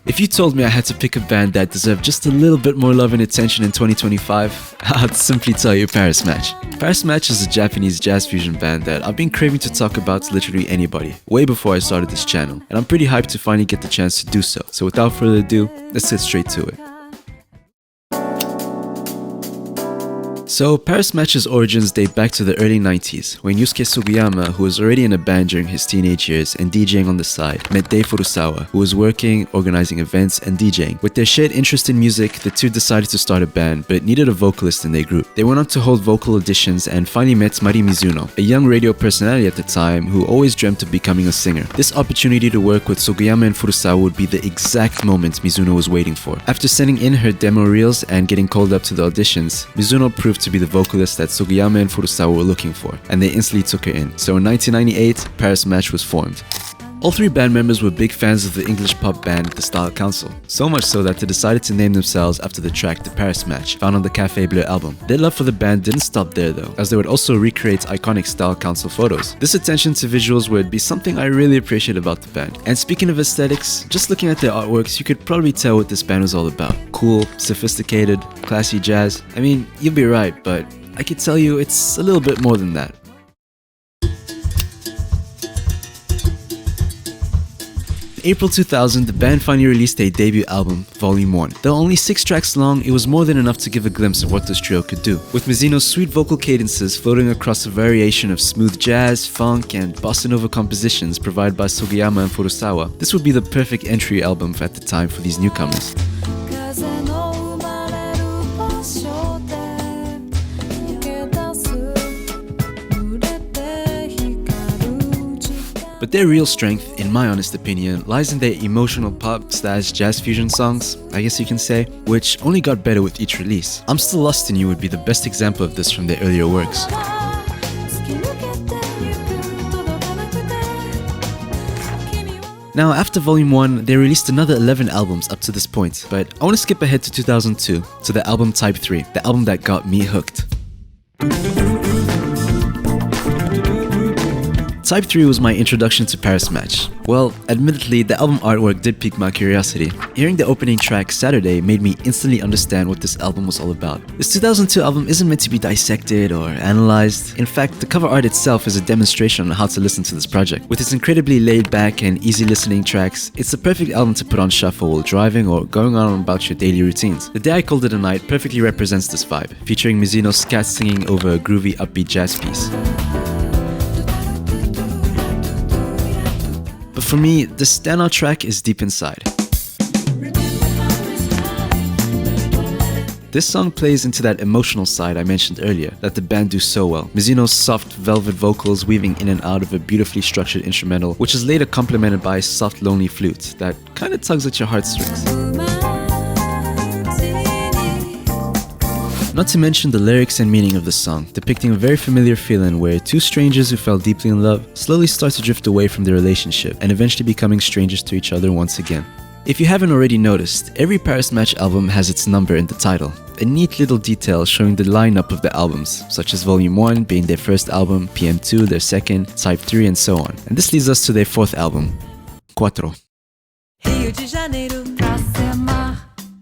If you told me I had to pick a band that deserved just a little bit more love and attention in 2025, I'd simply tell you Paris Match. Paris Match is a Japanese jazz fusion band that I've been craving to talk about to literally anybody, way before I started this channel, and I'm pretty hyped to finally get the chance to do so. So without further ado, let's get straight to it. So, Paris Match's origins date back to the early 90s, when Yusuke Sugiyama, who was already in a band during his teenage years and DJing on the side, met Dei Furusawa, who was working, organizing events, and DJing. With their shared interest in music, the two decided to start a band, but needed a vocalist in their group. They went on to hold vocal auditions and finally met Mari Mizuno, a young radio personality at the time who always dreamt of becoming a singer. This opportunity to work with Sugiyama and Furusawa would be the exact moment Mizuno was waiting for. After sending in her demo reels and getting called up to the auditions, Mizuno proved to be the vocalist that Sugiyama and Furusawa were looking for, and they instantly took her in. So in 1998, Paris Match was formed. All three band members were big fans of the English pop band The Style Council, so much so that they decided to name themselves after the track The Paris Match, found on the Café Bleu album. Their love for the band didn't stop there though, as they would also recreate iconic Style Council photos. This attention to visuals would be something I really appreciate about the band. And speaking of aesthetics, just looking at their artworks, you could probably tell what this band was all about. Cool, sophisticated, classy jazz. I mean, you'll be right, but I could tell you it's a little bit more than that. In April 2000, the band finally released their debut album, Volume 1. Though only 6 tracks long, it was more than enough to give a glimpse of what this trio could do. With Mizuno's sweet vocal cadences floating across a variation of smooth jazz, funk, and bossa nova compositions provided by Sugiyama and Furusawa, this would be the perfect entry album at the time for these newcomers. But their real strength, in my honest opinion, lies in their emotional pop/jazz fusion songs, I guess you can say, which only got better with each release. I'm Still Lost in You would be the best example of this from their earlier works. Now, after Volume 1, they released another 11 albums up to this point, but I want to skip ahead to 2002, to the album Type 3, the album that got me hooked. Type 3 was my introduction to Paris Match. Well, admittedly, the album artwork did pique my curiosity. Hearing the opening track, Saturday, made me instantly understand what this album was all about. This 2002 album isn't meant to be dissected or analyzed. In fact, the cover art itself is a demonstration on how to listen to this project. With its incredibly laid-back and easy listening tracks, it's the perfect album to put on shuffle while driving or going on about your daily routines. The Day I Called It a Night perfectly represents this vibe, featuring Mizuno's scat singing over a groovy, upbeat jazz piece. But for me, the standout track is Deep Inside. This song plays into that emotional side I mentioned earlier that the band do so well. Mizuno's soft velvet vocals weaving in and out of a beautifully structured instrumental, which is later complemented by a soft lonely flute that kinda tugs at your heartstrings. Not to mention the lyrics and meaning of the song, depicting a very familiar feeling where two strangers who fell deeply in love slowly start to drift away from their relationship and eventually becoming strangers to each other once again. If you haven't already noticed, every Paris Match album has its number in the title, a neat little detail showing the lineup of the albums, such as Volume 1 being their first album, PM2 their second, Type 3 and so on. And this leads us to their fourth album, Quattro.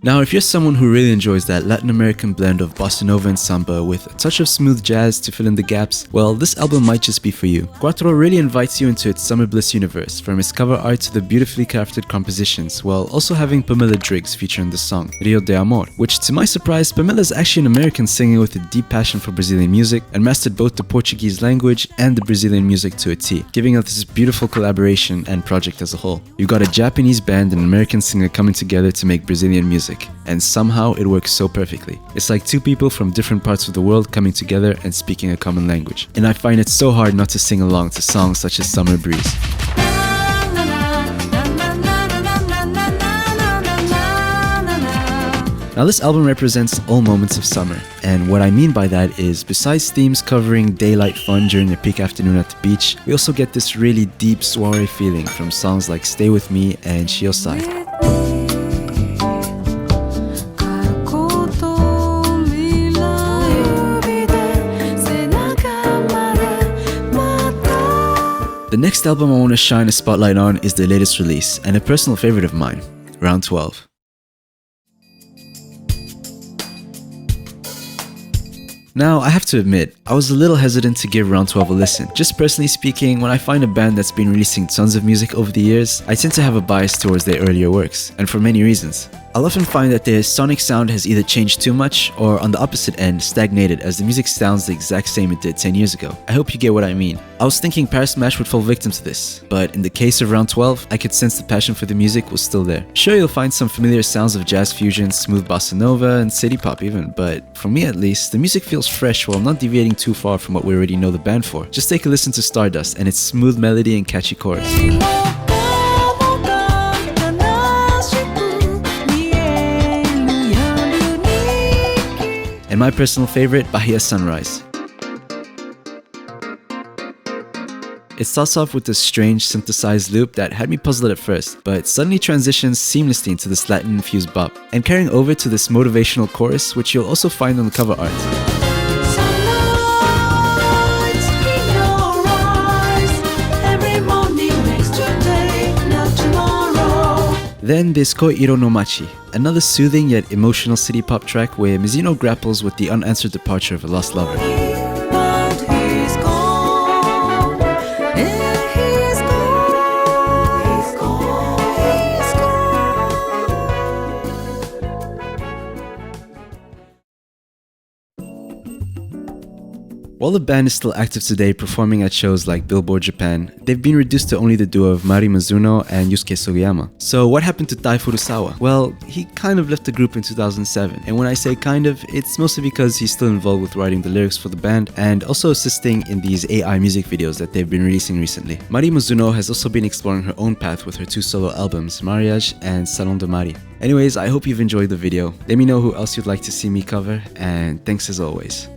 Now, if you're someone who really enjoys that Latin American blend of bossa nova and samba with a touch of smooth jazz to fill in the gaps, well, this album might just be for you. Quattro really invites you into its summer bliss universe, from its cover art to the beautifully crafted compositions, while also having Pamela Driggs featuring the song, Rio de Amor, which to my surprise, Pamela is actually an American singer with a deep passion for Brazilian music and mastered both the Portuguese language and the Brazilian music to a T, giving us this beautiful collaboration and project as a whole. You've got a Japanese band and an American singer coming together to make Brazilian music. And somehow it works so perfectly. It's like two people from different parts of the world coming together and speaking a common language. And I find it so hard not to sing along to songs such as Summer Breeze. Now this album represents all moments of summer, and what I mean by that is, besides themes covering daylight fun during a peak afternoon at the beach, we also get this really deep soiree feeling from songs like Stay With Me and Shiosai. The next album I want to shine a spotlight on is their latest release, and a personal favorite of mine, Round 12. Now, I have to admit, I was a little hesitant to give Round 12 a listen. Just personally speaking, when I find a band that's been releasing tons of music over the years, I tend to have a bias towards their earlier works, and for many reasons. I'll often find that their sonic sound has either changed too much, or on the opposite end, stagnated as the music sounds the exact same it did 10 years ago. I hope you get what I mean. I was thinking Paris Match would fall victim to this, but in the case of Round 12, I could sense the passion for the music was still there. Sure, you'll find some familiar sounds of jazz fusion, smooth bossa nova, and city pop even, but for me at least, the music feels fresh while not deviating too far from what we already know the band for. Just take a listen to Stardust and its smooth melody and catchy chorus. And my personal favorite, Bahia Sunrise. It starts off with this strange synthesized loop that had me puzzled at first, but suddenly transitions seamlessly into this Latin-infused bop, and carrying over to this motivational chorus, which you'll also find on the cover art. Then there's Koiro no Machi, another soothing yet emotional city pop track where Mizuno grapples with the unanswered departure of a lost lover. While the band is still active today, performing at shows like Billboard Japan, they've been reduced to only the duo of Mari Mizuno and Yusuke Sugiyama. So what happened to Tai Furusawa? Well, he kind of left the group in 2007, and when I say kind of, it's mostly because he's still involved with writing the lyrics for the band and also assisting in these AI music videos that they've been releasing recently. Mari Mizuno has also been exploring her own path with her 2 solo albums, Mariage and Salon de Mari. Anyways, I hope you've enjoyed the video. Let me know who else you'd like to see me cover, and thanks as always.